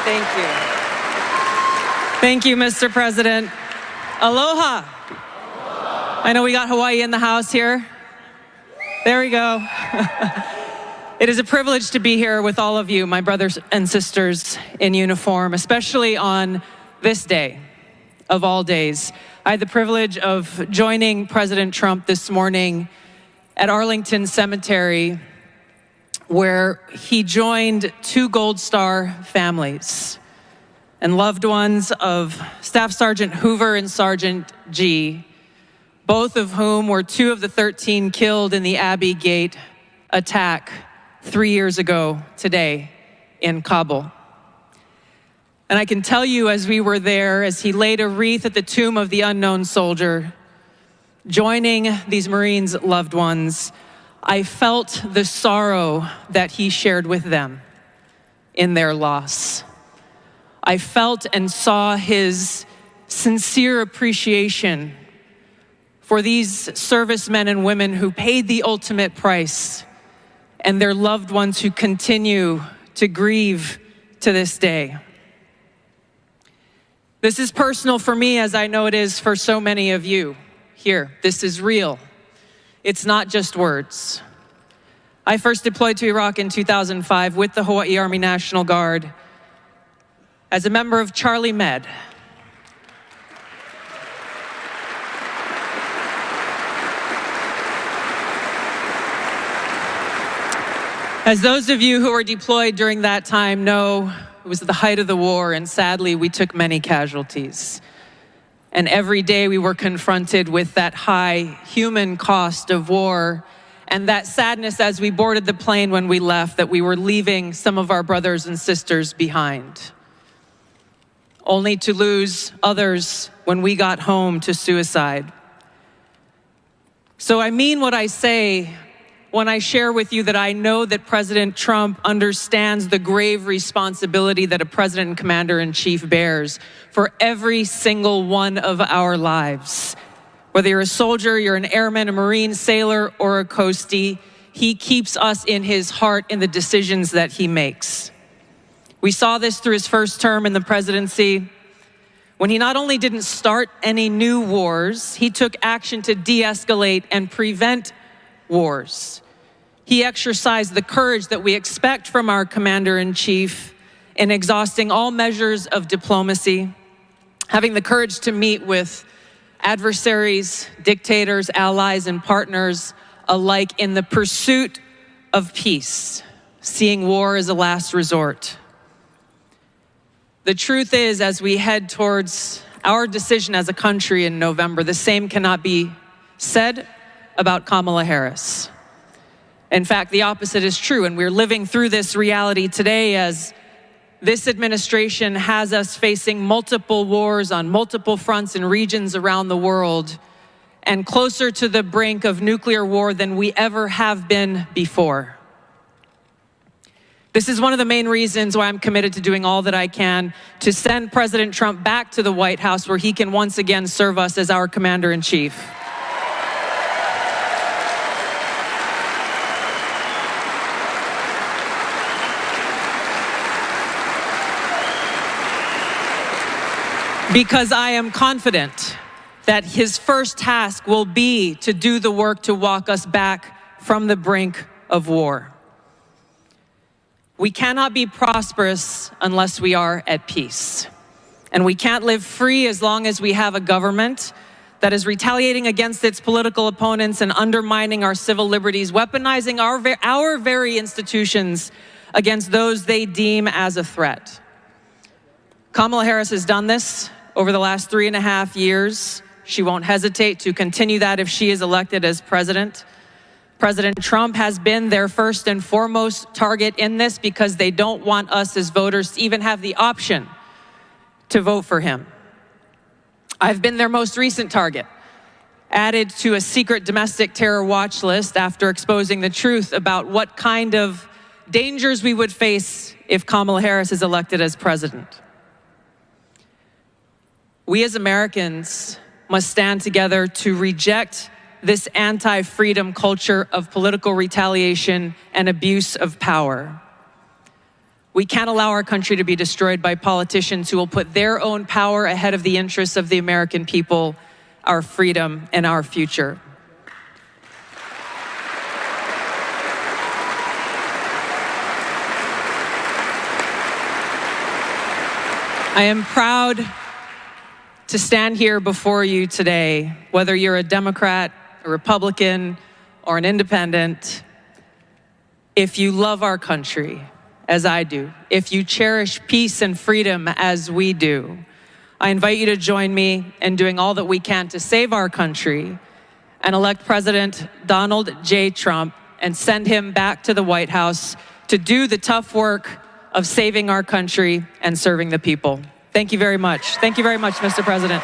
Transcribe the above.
Thank you. Thank you, Mr. President. Aloha. I know we got Hawaii in the house here. There we go. It is a privilege to be here with all of you, my brothers and sisters in uniform, especially on this day of all days. I had the privilege of joining President Trump this morning at Arlington Cemetery, where he joined two Gold Star families and loved ones of Staff Sergeant Hoover and Sergeant G, both of whom were two of the 13 killed in the Abbey Gate attack 3 years ago today in Kabul. And I can tell you, as we were there, as he laid a wreath at the tomb of the unknown soldier, joining these Marines' loved ones, I felt the sorrow that he shared with them in their loss. I felt and saw his sincere appreciation for these servicemen and women who paid the ultimate price, and their loved ones who continue to grieve to this day. This is personal for me, as I know it is for so many of you here. This is real. It's not just words. I first deployed to Iraq in 2005 with the Hawaii Army National Guard as a member of Charlie Med. As those of you who were deployed during that time know, it was the height of the war, and sadly, we took many casualties. And every day we were confronted with that high human cost of war and that sadness as we boarded the plane when we left, that we were leaving some of our brothers and sisters behind, only to lose others when we got home to suicide. So I mean what I say when I share with you that I know that President Trump understands the grave responsibility that a president and commander-in-chief bears for every single one of our lives. Whether you're a soldier, you're an airman, a Marine, sailor, or a coastie, he keeps us in his heart in the decisions that he makes. We saw this through his first term in the presidency, when he not only didn't start any new wars, he took action to de-escalate and prevent wars. He exercised the courage that we expect from our commander-in-chief in exhausting all measures of diplomacy, having the courage to meet with adversaries, dictators, allies, and partners alike in the pursuit of peace, seeing war as a last resort. The truth is, as we head towards our decision as a country in November, the same cannot be said about Kamala Harris. In fact, the opposite is true, and we're living through this reality today as this administration has us facing multiple wars on multiple fronts and regions around the world, and closer to the brink of nuclear war than we ever have been before. This is one of the main reasons why I'm committed to doing all that I can to send President Trump back to the White House, where he can once again serve us as our commander-in-chief. Because I am confident that his first task will be to do the work to walk us back from the brink of war. We cannot be prosperous unless we are at peace. And we can't live free as long as we have a government that is retaliating against its political opponents and undermining our civil liberties, weaponizing our very institutions against those they deem as a threat. Kamala Harris has done this over the last 3.5 years. She won't hesitate to continue that if she is elected as president. President Trump has been their first and foremost target in this because they don't want us as voters to even have the option to vote for him. I've been their most recent target, added to a secret domestic terror watch list after exposing the truth about what kind of dangers we would face if Kamala Harris is elected as president. We as Americans must stand together to reject this anti-freedom culture of political retaliation and abuse of power. We can't allow our country to be destroyed by politicians who will put their own power ahead of the interests of the American people, our freedom, and our future. I am proud to stand here before you today, whether you're a Democrat, a Republican, or an independent. If you love our country, as I do, if you cherish peace and freedom as we do, I invite you to join me in doing all that we can to save our country and elect President Donald J. Trump and send him back to the White House to do the tough work of saving our country and serving the people. Thank you very much. Thank you very much, Mr. President.